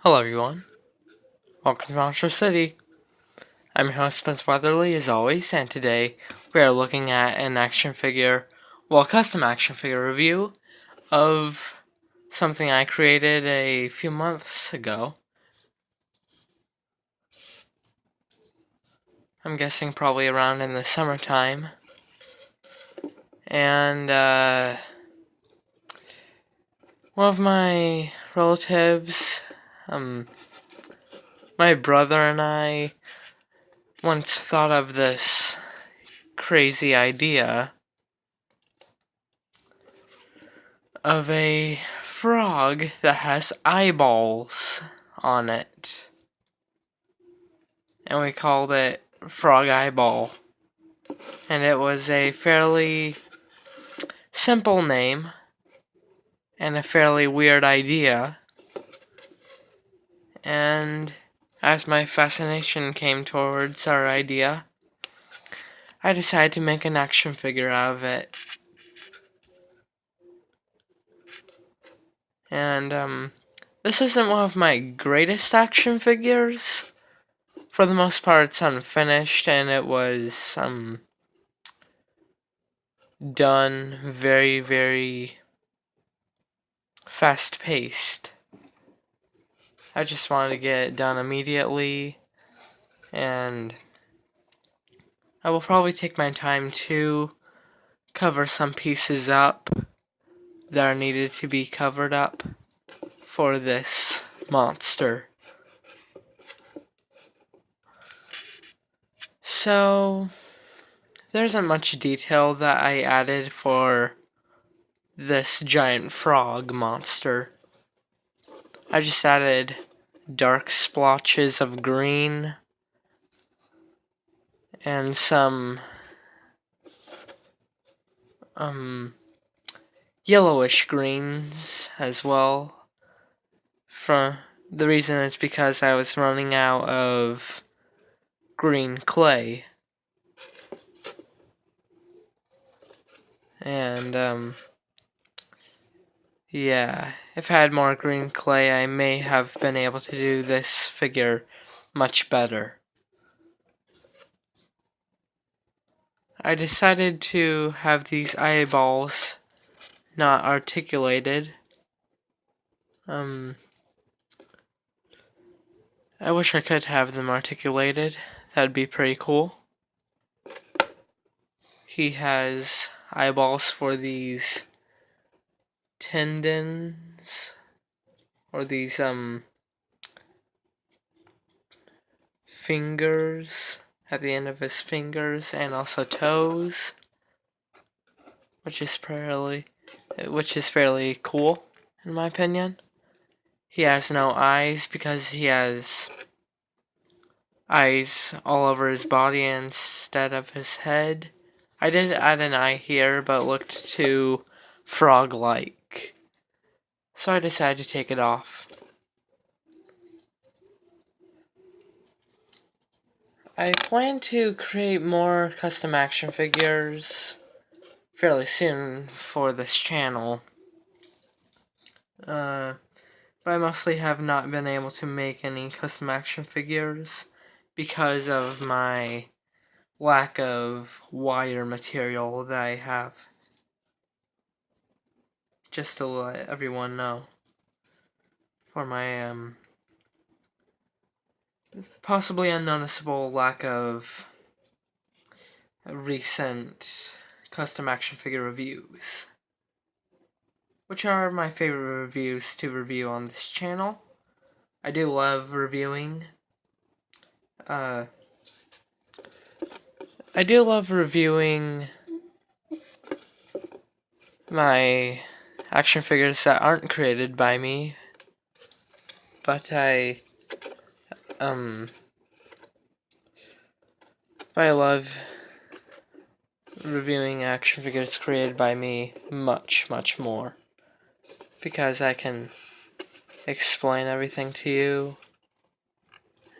Hello everyone, welcome to Monstro City. I'm your host Spencer Weatherly as always, and today we are looking at an custom action figure review of something I created a few months ago. I'm guessing probably around in the summertime. And one of my relatives, my brother and I once thought of this crazy idea of a frog that has eyeballs on it. And we called it Frog Eyeball. And it was a fairly simple name and a fairly weird idea. And as my fascination came towards our idea, I decided to make an action figure out of it. And this isn't one of my greatest action figures. For the most part, it's unfinished, and it was done very, very fast-paced. I just wanted to get it done immediately, and I will probably take my time to cover some pieces up that are needed to be covered up for this monster. So, there isn't much detail that I added for this giant frog monster. I just added dark splotches of green and some yellowish greens as well. The reason is because I was running out of green clay. And yeah, if I had more green clay, I may have been able to do this figure much better. I decided to have these eyeballs not articulated. I wish I could have them articulated. That'd be pretty cool. He has eyeballs for these tendons, or these fingers at the end of his fingers, and also toes, which is fairly cool in my opinion. He has no eyes because he has eyes all over his body instead of his head. I did add an eye here, but it looked too frog-like, so I decided to take it off. I plan to create more custom action figures fairly soon for this channel. But I mostly have not been able to make any custom action figures because of my lack of wire material that I have. Just to let everyone know. For my possibly unnoticeable lack of recent custom action figure reviews, which are my favorite reviews to review on this channel. I do love reviewing. I do love reviewing my action figures that aren't created by me, but I love reviewing action figures created by me much, much more, because I can explain everything to you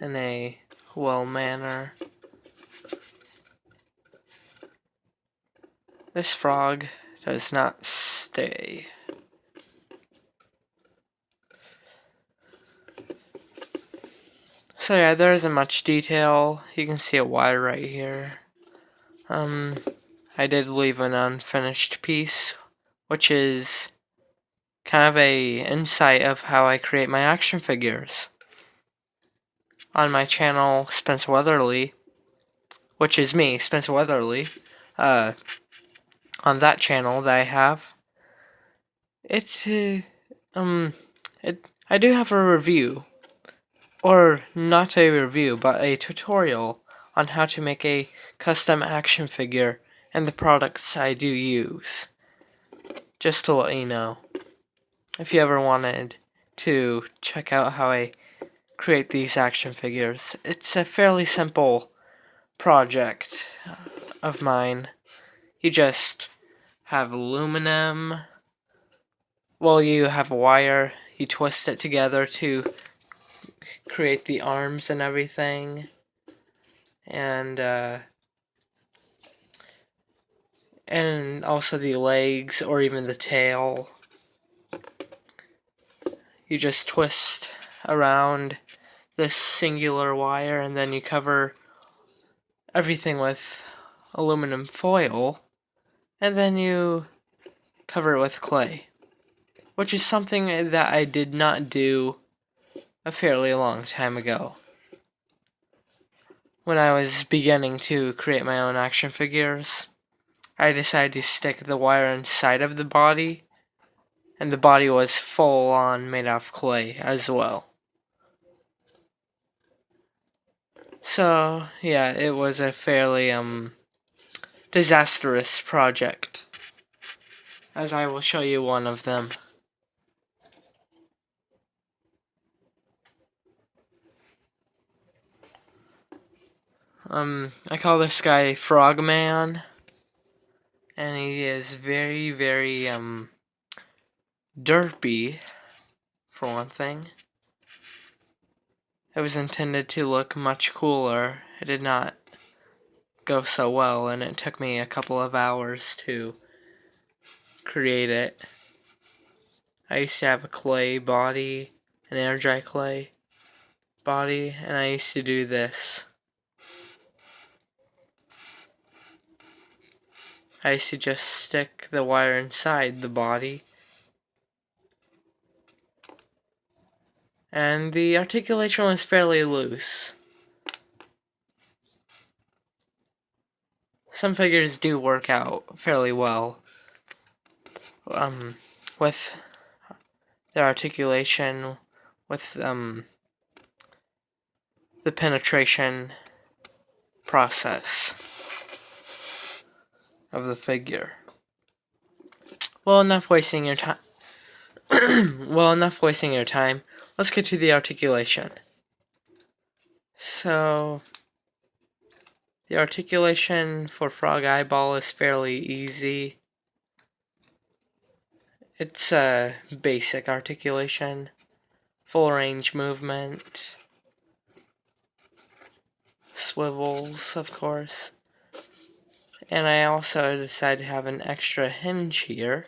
in a well manner. This frog does not stay. So yeah, there isn't much detail. You can see a wire right here. I did leave an unfinished piece, which is kind of a insight of how I create my action figures. On my channel, Spencer Weatherly, which is me, Spencer Weatherly, on that channel that I have, I do have a review, or not a review, but a tutorial on how to make a custom action figure and the products I do use. Just to let you know, if you ever wanted to check out how I create these action figures. It's a fairly simple project of mine. You just have aluminum. Well, you have a wire. You twist it together to create the arms and everything. And also the legs or even the tail. You just twist around this singular wire and then you cover everything with aluminum foil and then you cover it with clay, which is something that I did not do a fairly long time ago. When I was beginning to create my own action figures, I decided to stick the wire inside of the body, and the body was full on made out of clay as well. So, yeah, it was a fairly disastrous project, as I will show you one of them. I call this guy Frogman, and he is very, very, derpy, for one thing. It was intended to look much cooler. It did not go so well, and it took me a couple of hours to create it. I used to have a clay body, an air dry clay body, and I used to do this. I used to just stick the wire inside the body, and the articulation was fairly loose. Some figures do work out fairly well with their articulation, with the penetration process of the figure. Well, enough wasting your time. Let's get to the articulation. So, the articulation for Frog Eyeball is fairly easy. It's a basic articulation, full range movement, swivels, of course. And I also decided to have an extra hinge here.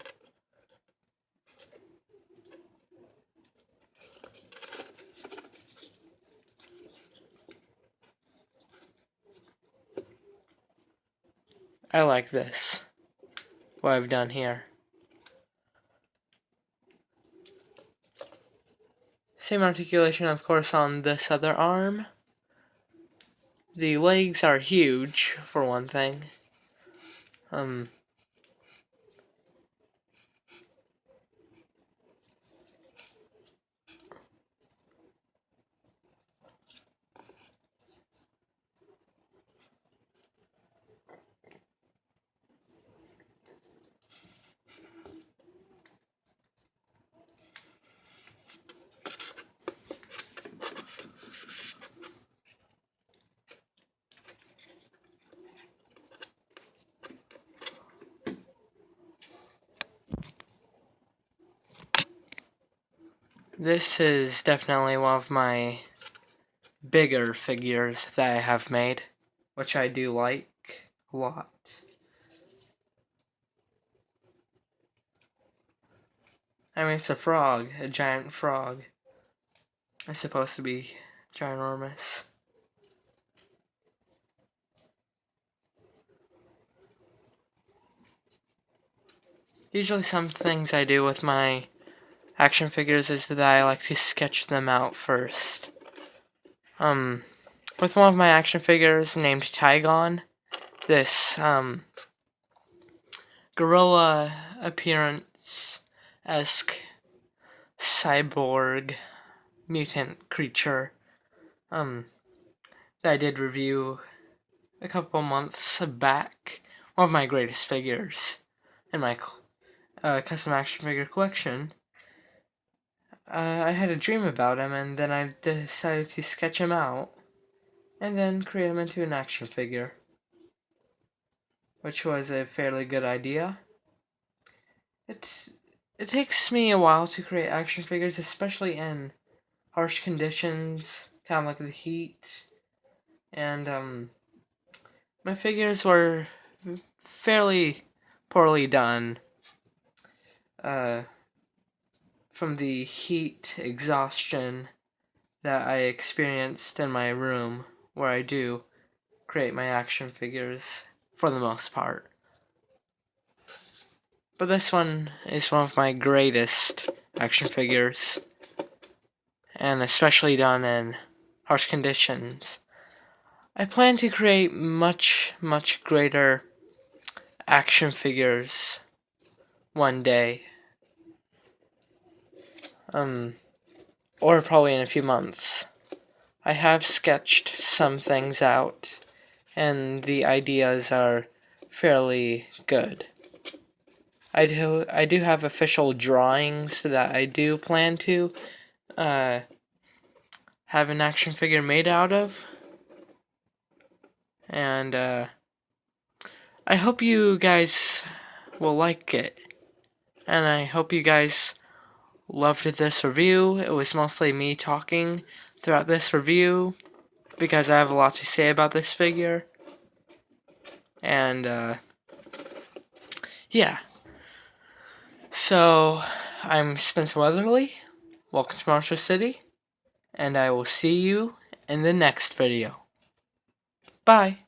I like this, what I've done here. Same articulation, of course, on this other arm. The legs are huge, for one thing. This is definitely one of my bigger figures that I have made, which I do like a lot. I mean, it's a frog, a giant frog. It's supposed to be ginormous. Usually some things I do with my action figures is that I like to sketch them out first. With one of my action figures named Tygon, this gorilla appearance-esque cyborg mutant creature that I did review a couple months back. One of my greatest figures in my custom action figure collection. I had a dream about him, and then I decided to sketch him out and then create him into an action figure, which was a fairly good idea. It takes me a while to create action figures, especially in harsh conditions, kind of like the heat, and my figures were fairly poorly done from the heat exhaustion that I experienced in my room where I do create my action figures for the most part. But this one is one of my greatest action figures, and especially done in harsh conditions. I plan to create much, much greater action figures one day. Or probably in a few months. I have sketched some things out, and the ideas are fairly good. I do have official drawings that I do plan to have an action figure made out of, and I hope you guys will like it, and I hope you guys loved this review. It was mostly me talking throughout this review because I have a lot to say about this figure, and yeah. So, I'm Spencer Weatherly. Welcome to Monstro-CITY, and I will see you in the next video. Bye!